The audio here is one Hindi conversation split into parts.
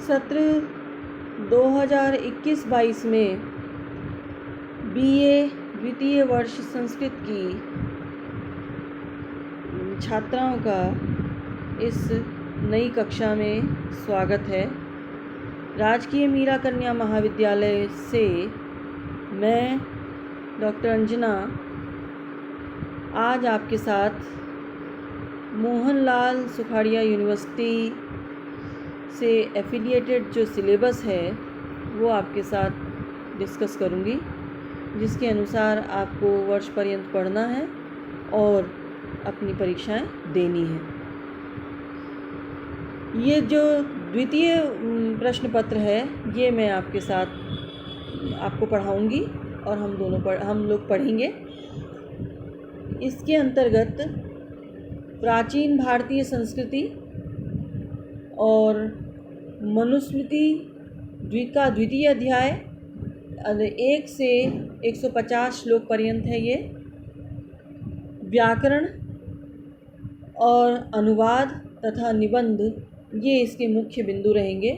सत्र 2021-22 में बीए द्वितीय वर्ष संस्कृत की छात्राओं का इस नई कक्षा में स्वागत है। राजकीय मीरा कन्या महाविद्यालय से मैं डॉक्टर अंजना आज आपके साथ मोहनलाल सुखाड़िया यूनिवर्सिटी से एफिलिएटेड जो सिलेबस है वो आपके साथ डिस्कस करूँगी, जिसके अनुसार आपको वर्ष पर्यंत पढ़ना है और अपनी परीक्षाएं देनी है। ये जो द्वितीय प्रश्न पत्र है ये मैं आपके साथ आपको पढ़ाऊँगी और हम लोग पढ़ेंगे। इसके अंतर्गत प्राचीन भारतीय संस्कृति और मनुस्मृति का द्वितीय अध्याय 1 से 150 श्लोक पर्यंत है। ये व्याकरण और अनुवाद तथा निबंध ये इसके मुख्य बिंदु रहेंगे।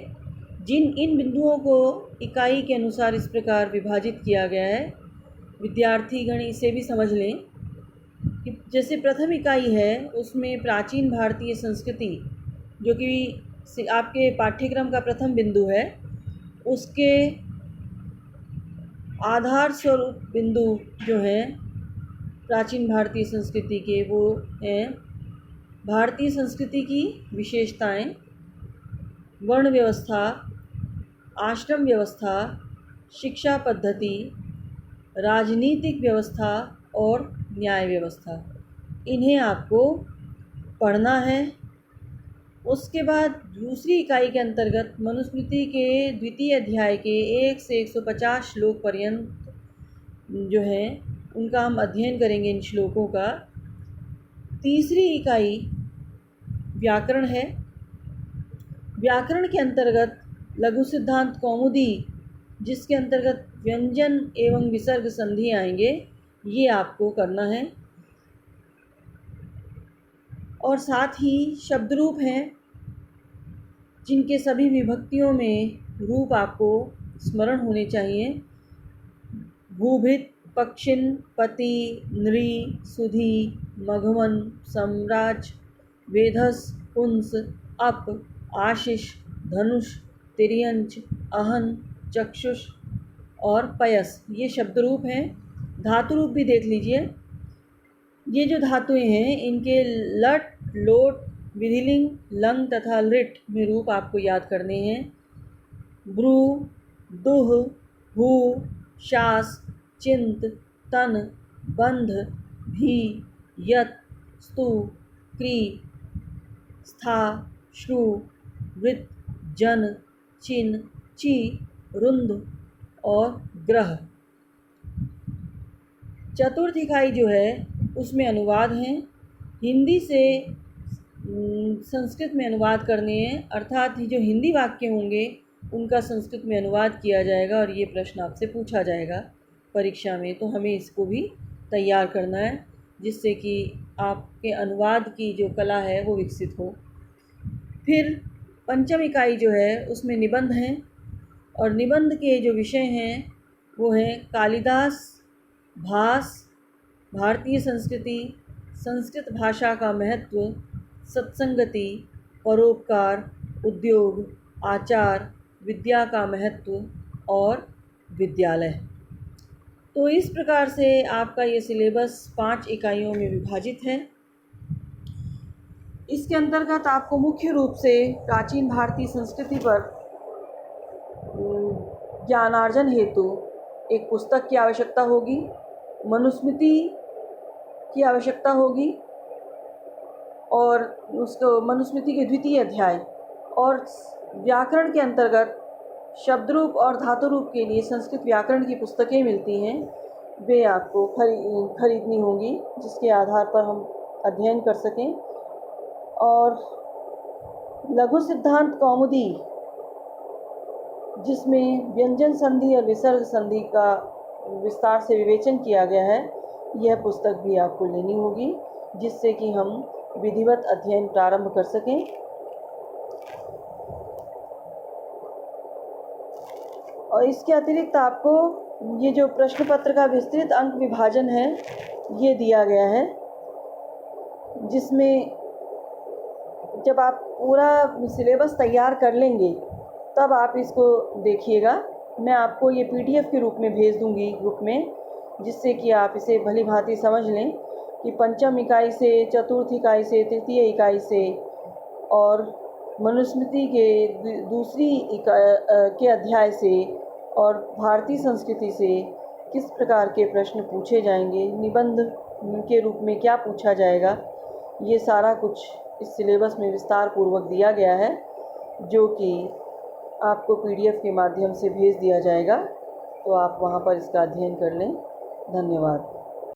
इन बिंदुओं को इकाई के अनुसार इस प्रकार विभाजित किया गया है, विद्यार्थीगण इसे भी समझ लें कि जैसे प्रथम इकाई है उसमें प्राचीन भारतीय संस्कृति जो कि आपके पाठ्यक्रम का प्रथम बिंदु है, उसके आधार स्वरूप बिंदु जो हैं प्राचीन भारतीय संस्कृति के वो हैं भारतीय संस्कृति की विशेषताएं, वर्ण व्यवस्था, आश्रम व्यवस्था, शिक्षा पद्धति, राजनीतिक व्यवस्था और न्याय व्यवस्था। इन्हें आपको पढ़ना है। उसके बाद दूसरी इकाई के अंतर्गत मनुस्मृति के द्वितीय अध्याय के 1 से 150 श्लोक पर्यंत जो हैं उनका हम अध्ययन करेंगे, इन श्लोकों का। तीसरी इकाई व्याकरण है। व्याकरण के अंतर्गत लघु सिद्धांत कौमुदी, जिसके अंतर्गत व्यंजन एवं विसर्ग संधि आएंगे, ये आपको करना है। और साथ ही शब्द रूप हैं जिनके सभी विभक्तियों में रूप आपको स्मरण होने चाहिए। भूभित, पक्षिन, पति, नृ, सुधि, मघवन, सम्राज, वेधस, पुंस, अप, आशिष, धनुष, तिर्यंच, अहन, चक्षुष और पयस, ये शब्द रूप हैं। धातु रूप भी देख लीजिए। ये जो धातुएं हैं इनके लट, लोट, विधिलिंग, लंग तथा लिट में रूप आपको याद करने हैं। ब्रू, दुह, हु, शास, चिंत, तन, बंध, भी, यत, स्तु, क्री, स्था, श्रु, वृत, जन, चिन, ची, रुंद और ग्रह। चतुर्थ इकाई जो है उसमें अनुवाद हैं। हिंदी से संस्कृत में अनुवाद करने हैं, अर्थात जो हिंदी वाक्य होंगे उनका संस्कृत में अनुवाद किया जाएगा और ये प्रश्न आपसे पूछा जाएगा परीक्षा में, तो हमें इसको भी तैयार करना है जिससे कि आपके अनुवाद की जो कला है वो विकसित हो। फिर पंचम इकाई जो है उसमें निबंध हैं और निबंध के जो विषय हैं वो हैं कालिदास, भास, भारतीय संस्कृति, संस्कृत भाषा का महत्व, सत्संगति, परोपकार, उद्योग, आचार, विद्या का महत्व और विद्यालय। तो इस प्रकार से आपका ये सिलेबस 5 इकाइयों में विभाजित है। इसके अंतर्गत आपको मुख्य रूप से प्राचीन भारतीय संस्कृति पर ज्ञानार्जन हेतु एक पुस्तक की आवश्यकता होगी, मनुस्मृति की आवश्यकता होगी और उसको मनुस्मृति के द्वितीय अध्याय, और व्याकरण के अंतर्गत शब्द रूप और धातु रूप के लिए संस्कृत व्याकरण की पुस्तकें मिलती हैं, वे आपको खरीदनी होंगी जिसके आधार पर हम अध्ययन कर सकें। और लघु सिद्धांत कौमुदी, जिसमें व्यंजन संधि और विसर्ग संधि का विस्तार से विवेचन किया गया है, यह पुस्तक भी आपको लेनी होगी जिससे कि हम विधिवत अध्ययन प्रारंभ कर सकें। और इसके अतिरिक्त आपको ये जो प्रश्न पत्र का विस्तृत अंक विभाजन है ये दिया गया है, जिसमें जब आप पूरा सिलेबस तैयार कर लेंगे तब आप इसको देखिएगा। मैं आपको ये PDF के रूप में भेज दूंगी ग्रुप में, जिससे कि आप इसे भली भांति समझ लें कि पंचम इकाई से, चतुर्थ इकाई से, तृतीय इकाई से और मनुस्मृति के दूसरी के अध्याय से और भारतीय संस्कृति से किस प्रकार के प्रश्न पूछे जाएंगे, निबंध के रूप में क्या पूछा जाएगा, ये सारा कुछ इस सिलेबस में विस्तार पूर्वक दिया गया है, जो कि आपको PDF के माध्यम से भेज दिया जाएगा। तो आप वहाँ पर इसका अध्ययन कर लें। धन्यवाद।